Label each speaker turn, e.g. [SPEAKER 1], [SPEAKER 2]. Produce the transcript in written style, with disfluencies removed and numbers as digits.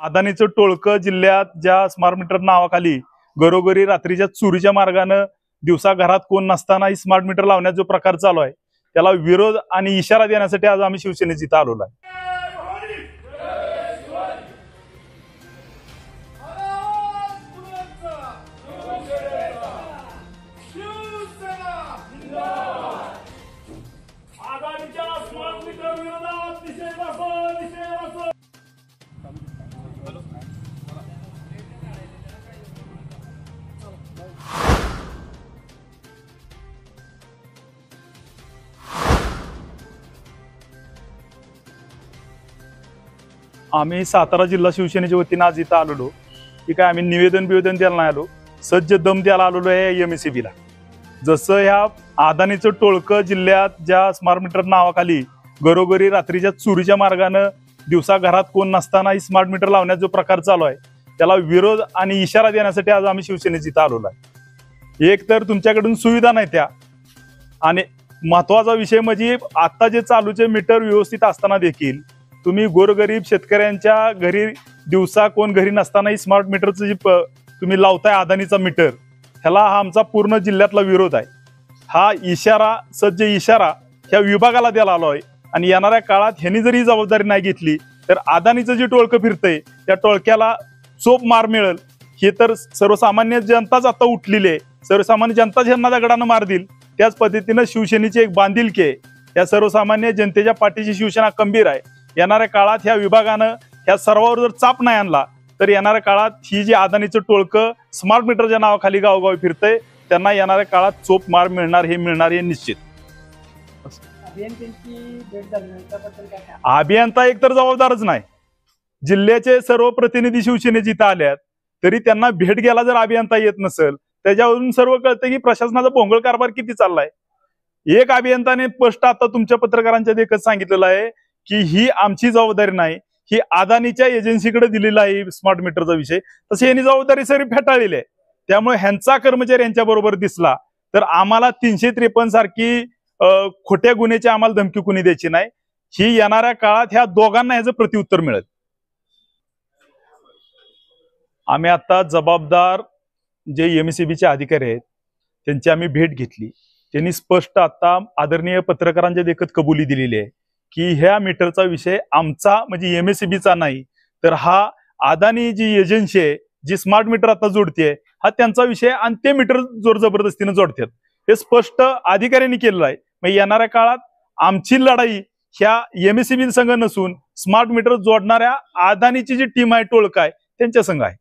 [SPEAKER 1] अदानीचं टोळकं जिल्ह्यात ज्या smart meter नावाखाली घरोघरी रात्रीच्या चोरीच्या मार्गाने दिवसा घरात कोण नसताना स्मार्ट मीटर लावण्याचा जो प्रकार चालू आहे त्याला विरोध आणि इशारा देण्यासाठी आज आम्ही शिवसेनेची इथं आलेलो आहे। आम्ही सातारा जिल्हा शिवसेनेच्या वतीने आज इथं आलेलो की काय आम्ही निवेदन द्यायला नाही आलो, सज्ज दम द्यायला आलेलो आहे एमएससीबीला। जसं ह्या अदानीचं टोळकं जिल्ह्यात ज्या स्मार्ट मीटर नावाखाली घरोघरी रात्रीच्या चोरीच्या मार्गाने दिवसा घरात कोण नसताना स्मार्ट मीटर लावण्याचा जो प्रकार चालू आहे त्याला विरोध आणि इशारा देण्यासाठी आज आम्ही शिवसेनेची इथं आलेलो आहे। एक तर तुमच्याकडून सुविधा नाही त्या, आणि महत्वाचा विषय म्हणजे आता जे चालूचे मीटर व्यवस्थित असताना देखील तुम्ही गोरगरीब शेतकऱ्यांच्या घरी दिवसा कोण घरी नसतानाही स्मार्ट मीटरचं जे तुम्ही लावताय अदानीचा मीटर, ह्याला हा आमचा पूर्ण जिल्ह्यातला विरोध आहे। हा इशारा सज्ज इशारा ह्या विभागाला द्यायला आलोय आणि येणाऱ्या काळात ह्यांनी जर ही जबाबदारी नाही घेतली तर अदानीचं जे टोळकं फिरतंय त्या टोळक्याला चोप मार मिळेल। हे तर सर्वसामान्य जनताच आता उठलेली आहे, सर्वसामान्य जनता ह्यांना दगडानं मार देईल। त्याच पद्धतीनं शिवसेनेची एक बांधिलकी आहे, या सर्वसामान्य जनतेच्या पाठीची शिवसेना खंबीर आहे। येणाऱ्या काळात ह्या विभागानं ह्या सर्वांवर जर चाप नाही आणला तर येणाऱ्या काळात ही जी अदानीचं टोळकं स्मार्ट मीटरच्या नावाखाली गावोगावी फिरतंय त्यांना येणाऱ्या काळात चोप मार मिळणार हे निश्चित। अभियंता एकतर जबाबदारच नाही, जिल्ह्याचे सर्व प्रतिनिधी शिवसेनेचे इथं आल्यात तरी त्यांना भेट घ्यायला जर अभियंता येत नसेल त्याच्यावरून सर्व कळतं की प्रशासनाचा भोंगळ कारभार किती चाललाय। एक अभियंताने स्पष्ट आता तुमच्या पत्रकारांच्या देखत सांगितलेलं आहे की ही आमची जबाबदारी नाही, ही अदानीच्या एजन्सीकडे दिलेला आहे स्मार्ट मीटरचा विषय, तसे यांनी जबाबदारी सरी फेटाळलेली आहे। त्यामुळे ह्यांचा कर्मचारी यांच्या बरोबर दिसला तर आम्हाला 353 सारखी खोट्या गुन्ह्याची आम्हाला धमकी कुणी द्यायची नाही। ही येणाऱ्या काळात ह्या दोघांना ह्याचं प्रत्युत्तर मिळेल। आम्ही आता जबाबदार जे एमएससीबीचे अधिकारी आहेत त्यांची आम्ही भेट घेतली, त्यांनी स्पष्ट आता आदरणीय पत्रकारांच्या देखत कबुली दिलेली आहे की ह्या मीटरचा विषय आमचा म्हणजे एमएससीबीचा नाही, तर हा अदानी जी एजन्सी आहे जी स्मार्ट मीटर आता जोडते हा त्यांचा विषय आणि ते मीटर जोर जबरदस्तीने जोडतात, हे स्पष्ट अधिकाऱ्यांनी केलेलं आहे। मग येणाऱ्या काळात आमची लढाई ह्या एमएससीबी संघ नसून स्मार्ट मीटर जोडणाऱ्या अदानीची जी टीम आहे टोळका आहे त्यांच्या संघ आहे।